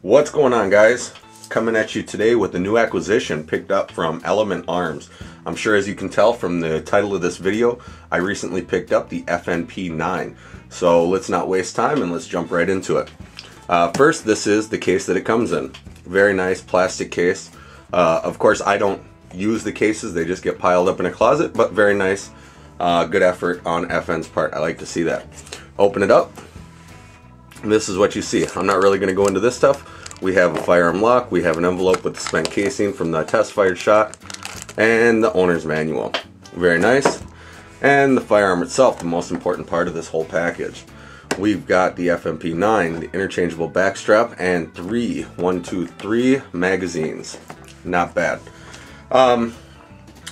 What's going on, guys? Coming at you today with a new acquisition picked up from Element Arms. I'm sure as you can tell from the title of this video, I recently picked up the FNP-9. So let's not waste time and let's jump right into it. First, this is the case that it comes in. Very nice plastic case. Of course, I don't use the cases, they just get piled up in a closet, but very nice. Good effort on FN's part. I like to see that. Open it up. This is what you see. I'm not really going to go into this stuff. We have a firearm lock, we have an envelope with the spent casing from the test fired shot, and the owner's manual. Very nice. And the firearm itself, the most important part of this whole package. We've got the FNP-9, the interchangeable backstrap, and three magazines. Not bad.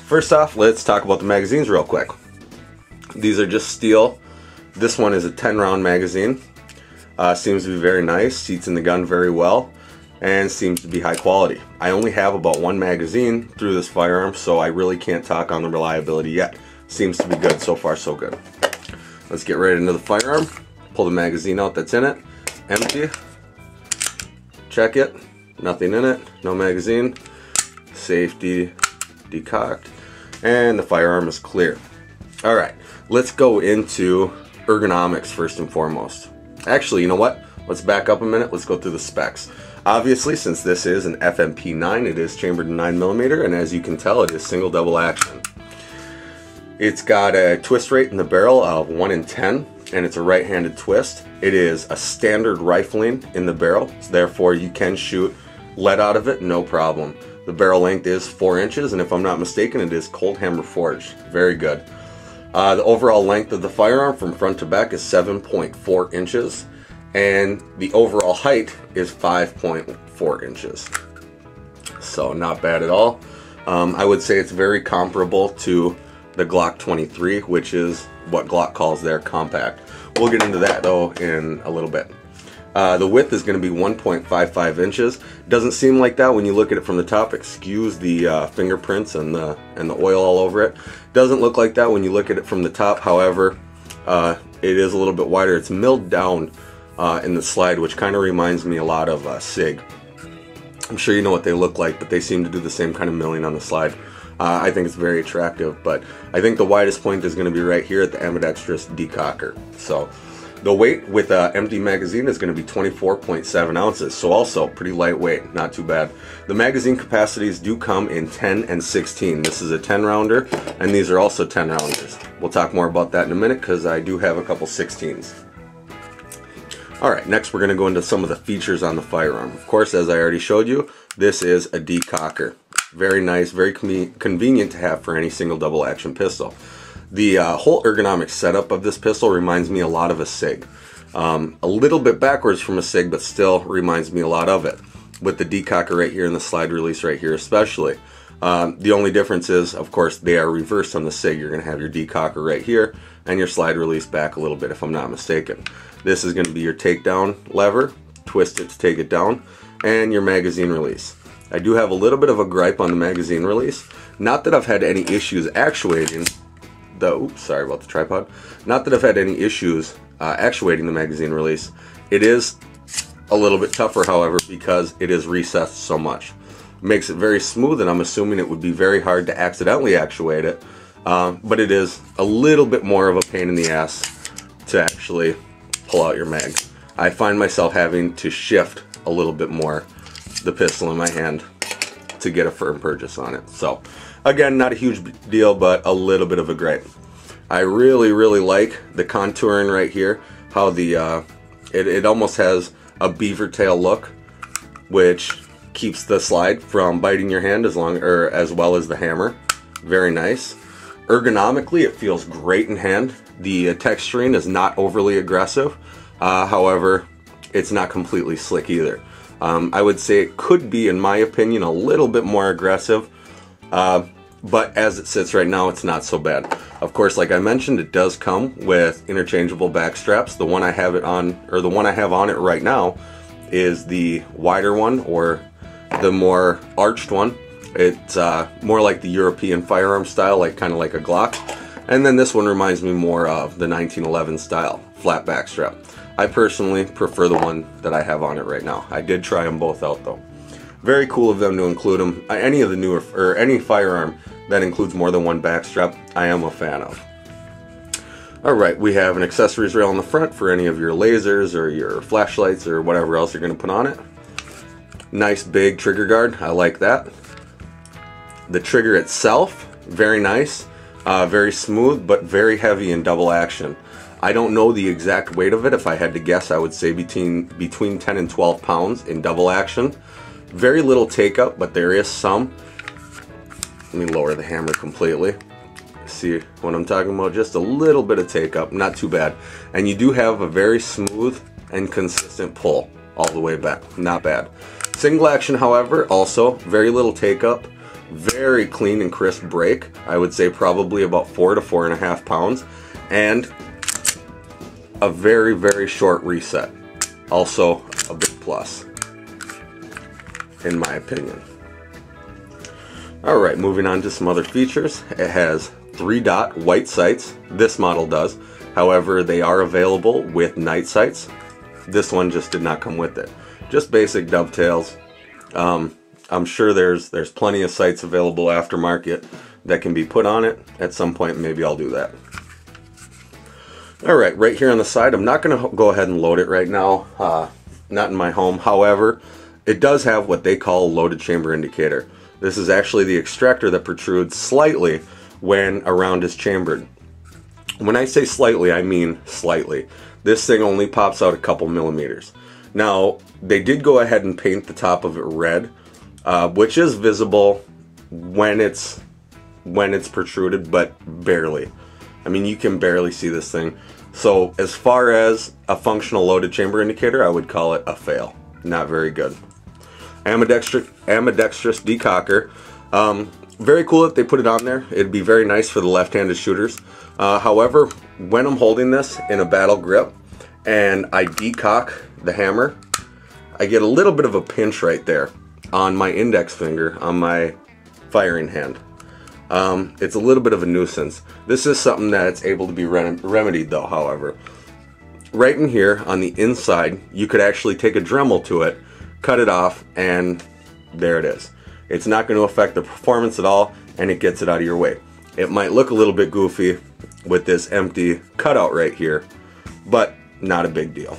First off, let's talk about the magazines real quick. These are just steel. This one is a 10-round magazine. Seems to be very nice, seats in the gun very well, and seems to be high quality. I only have about one magazine through this firearm, so I really can't talk on the reliability yet. Seems to be good. So far, so good. Let's get right into the firearm. Pull the magazine out that's in it. Empty. Check it. Nothing in it. No magazine. Safety decocked. And the firearm is clear. Alright, let's go into ergonomics first and foremost. Actually, you know what? Let's back up a minute. Let's go through the specs. Obviously, since this is an FNP-9, it is chambered in 9mm, and as you can tell, it is single double action. It's got a twist rate in the barrel of 1 in 10, and it's a right-handed twist. It is a standard rifling in the barrel, so therefore you can shoot lead out of it, no problem. The barrel length is 4 inches, and if I'm not mistaken, it is cold hammer forged. Very good. The overall length of the firearm from front to back is 7.4 inches, and the overall height is 5.4 inches. So not bad at all. I would say it's very comparable to the Glock 23, which is what Glock calls their compact. We'll get into that though in a little bit. The width is going to be 1.55 inches. Doesn't seem like that when you look at it from the top. Excuse the fingerprints and the oil all over it. Doesn't look like that when you look at it from the top. However, it is a little bit wider. It's milled down in the slide, which kind of reminds me a lot of SIG. I'm sure you know what they look like, but they seem to do the same kind of milling on the slide. I think it's very attractive, but I think the widest point is going to be right here at the ambidextrous decocker. So the weight with an empty magazine is going to be 24.7 ounces, so also pretty lightweight, not too bad. The magazine capacities do come in 10 and 16. This is a 10-rounder, and these are also 10-rounders. We'll talk more about that in a minute because I do have a couple 16s. Alright, next we're going to go into some of the features on the firearm. Of course, as I already showed you, this is a decocker. Very nice, very convenient to have for any single double action pistol. The whole ergonomic setup of this pistol reminds me a lot of a SIG. A little bit backwards from a SIG, but still reminds me a lot of it. With the decocker right here and the slide release right here especially. The only difference is, of course, they are reversed on the SIG. You're going to have your decocker right here and your slide release back a little bit if I'm not mistaken. This is going to be your takedown lever, twist it to take it down, and your magazine release. I do have a little bit of a gripe on the magazine release. Not that I've had any issues actuating oops, sorry about the tripod. Not that I've had any issues actuating the magazine release. It is a little bit tougher, however, because it is recessed so much. Makes it very smooth, and I'm assuming it would be very hard to accidentally actuate it. But it is a little bit more of a pain in the ass to actually pull out your mag. I find myself having to shift a little bit more the pistol in my hand to get a firm purchase on it. So again, not a huge deal, but a little bit of a gripe. I really like the contouring right here, how the it almost has a beaver tail look, which keeps the slide from biting your hand as well as the hammer. Very nice. Ergonomically, it feels great in hand. The texturing is not overly aggressive. However, it's not completely slick either. I would say it could be, in my opinion, a little bit more aggressive, but as it sits right now, it's not so bad. Of course, like I mentioned, it does come with interchangeable back straps. The one I have on it right now is the wider one, or the more arched one. It's more like the European firearm style, kind of like a Glock. And then this one reminds me more of the 1911 style flat back strap. I personally prefer the one that I have on it right now. I did try them both out though. Very cool of them to include them. Any of the newer, or any firearm that includes more than one backstrap, I am a fan of. Alright, we have an accessories rail on the front for any of your lasers or your flashlights or whatever else you're going to put on it. Nice big trigger guard, I like that. The trigger itself, very nice, very smooth, but very heavy in double action. I don't know the exact weight of it. If I had to guess, I would say between 10 and 12 pounds in double action. Very little take up, but there is some. Let me lower the hammer completely. See what I'm talking about? Just a little bit of take up, not too bad. And you do have a very smooth and consistent pull all the way back, not bad. Single action, however, also very little take up, very clean and crisp break. I would say probably about 4 to 4.5 pounds, and a very, very short reset. Also a big plus, in my opinion. Alright, moving on to some other features. It has 3-dot white sights. This model does. However, they are available with night sights. This one just did not come with it. Just basic dovetails. I'm sure there's plenty of sights available aftermarket that can be put on it. At some point, maybe I'll do that. Alright, right here on the side, I'm not going to go ahead and load it right now. Not in my home. However, it does have what they call a loaded chamber indicator. This is actually the extractor that protrudes slightly when a round is chambered. When I say slightly, I mean slightly. This thing only pops out a couple millimeters. Now, they did go ahead and paint the top of it red, which is visible when it's protruded, but barely. I mean, you can barely see this thing. So as far as a functional loaded chamber indicator, I would call it a fail. Not very good. Ambidextrous decocker. Very cool that they put it on there. It'd be very nice for the left-handed shooters. However, when I'm holding this in a battle grip and I decock the hammer, I get a little bit of a pinch right there on my index finger on my firing hand. It's a little bit of a nuisance. This is something that's able to be remedied though, however. Right in here on the inside, you could actually take a Dremel to it, cut it off, and there it is. It's not going to affect the performance at all, and it gets it out of your way. It might look a little bit goofy with this empty cutout right here, but not a big deal,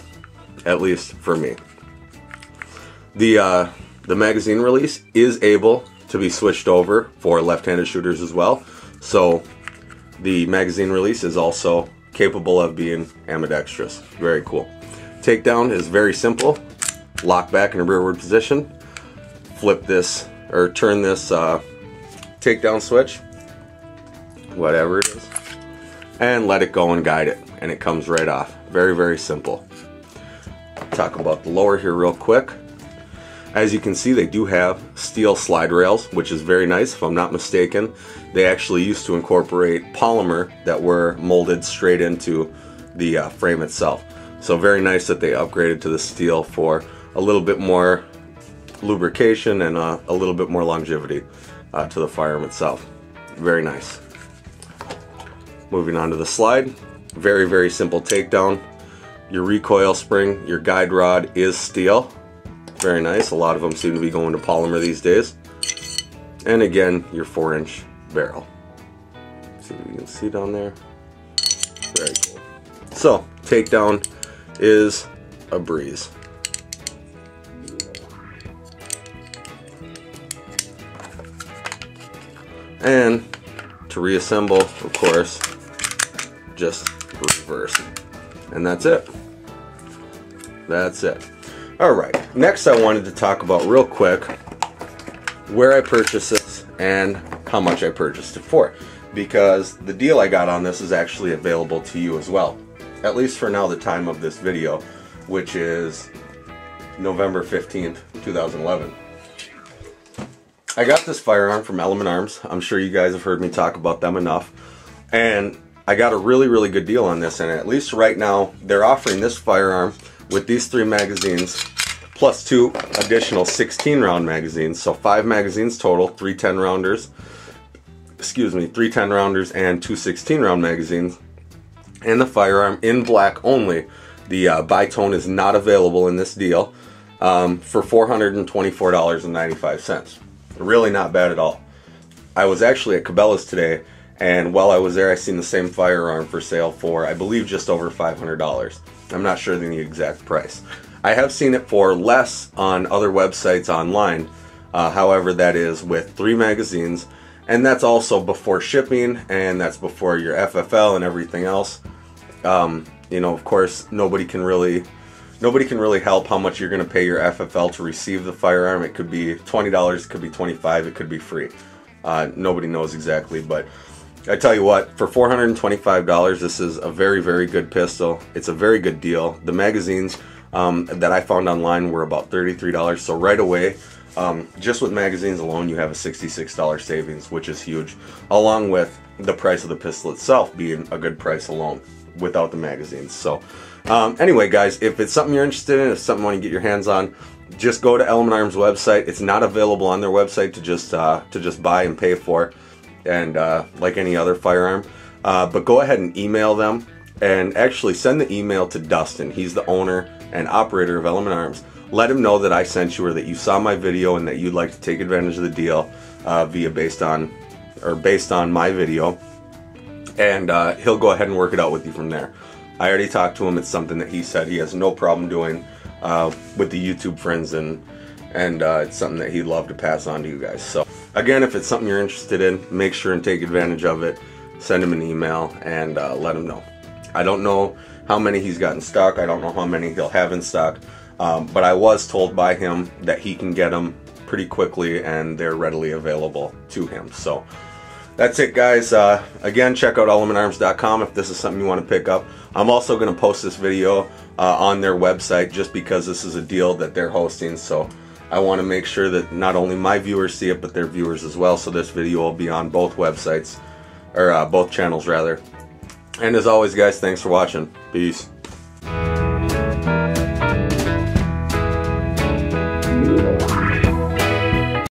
at least for me. The magazine release is able to be switched over for left-handed shooters as well, so the magazine release is also capable of being ambidextrous. Very cool. Takedown is very simple. Lock back in a rearward position, flip this or turn this takedown switch, whatever it is, and let it go and guide it, and it comes right off. Very, very simple. Talk about the lower here real quick. As you can see, they do have steel slide rails, which is very nice. If I'm not mistaken, they actually used to incorporate polymer that were molded straight into the frame itself. So very nice that they upgraded to the steel for a little bit more lubrication and a little bit more longevity to the firearm itself. Very nice. Moving on to the slide. Very, very simple takedown. Your recoil spring, your guide rod is steel. Very nice. A lot of them seem to be going to polymer these days. And again, your 4-inch barrel. See if you can see down there. Very cool. So, takedown is a breeze. And to reassemble, of course, just reverse. And that's it. That's it. Alright, next I wanted to talk about real quick where I purchased this and how much I purchased it for. Because the deal I got on this is actually available to you as well. At least for now, the time of this video, which is November 15th, 2011. I got this firearm from Element Arms. I'm sure you guys have heard me talk about them enough. And I got a really, really good deal on this, and at least right now, they're offering this firearm with these 3 magazines, plus 2 additional 16-round magazines, so 5 magazines total, 3 10-rounders, excuse me, 3 10-rounders and 2 16-round magazines, and the firearm in black only The Bitone is not available in this deal for $424.95. Really not bad at all. I was actually at Cabela's today, and while I was there, I seen the same firearm for sale for, I believe, just over $500. I'm not sure the exact price. I have seen it for less on other websites online. However, that is with 3 magazines, and that's also before shipping, and that's before your FFL and everything else. You know, of course, nobody can really help how much you're going to pay your FFL to receive the firearm. It could be $20, it could be $25, it could be free. Nobody knows exactly, but I tell you what, for $425, this is a very, very good pistol. It's a very good deal. The magazines that I found online were about $33, so right away, just with magazines alone, you have a $66 savings, which is huge, along with the price of the pistol itself being a good price alone without the magazines. So anyway, guys, if it's something you're interested in, if it's something you want to get your hands on, just go to Element Arms website. It's not available on their website to just buy and pay for, and like any other firearm. But go ahead and email them, and actually send the email to Dustin. He's the owner and operator of Element Arms. Let him know that I sent you, or that you saw my video and that you'd like to take advantage of the deal based on my video, and he'll go ahead and work it out with you from there. I already talked to him. It's something that he said he has no problem doing with the YouTube friends, and it's something that he'd love to pass on to you guys. So again, if it's something you're interested in, make sure and take advantage of it. Send him an email and let him know. I don't know how many he's got in stock. I don't know how many he'll have in stock. But I was told by him that he can get them pretty quickly, and they're readily available to him. So that's it, guys. Again, check out elementarms.com if this is something you want to pick up. I'm also going to post this video on their website, just because this is a deal that they're hosting. So I want to make sure that not only my viewers see it, but their viewers as well. So this video will be on both websites, or both channels rather. And as always, guys, thanks for watching. Peace.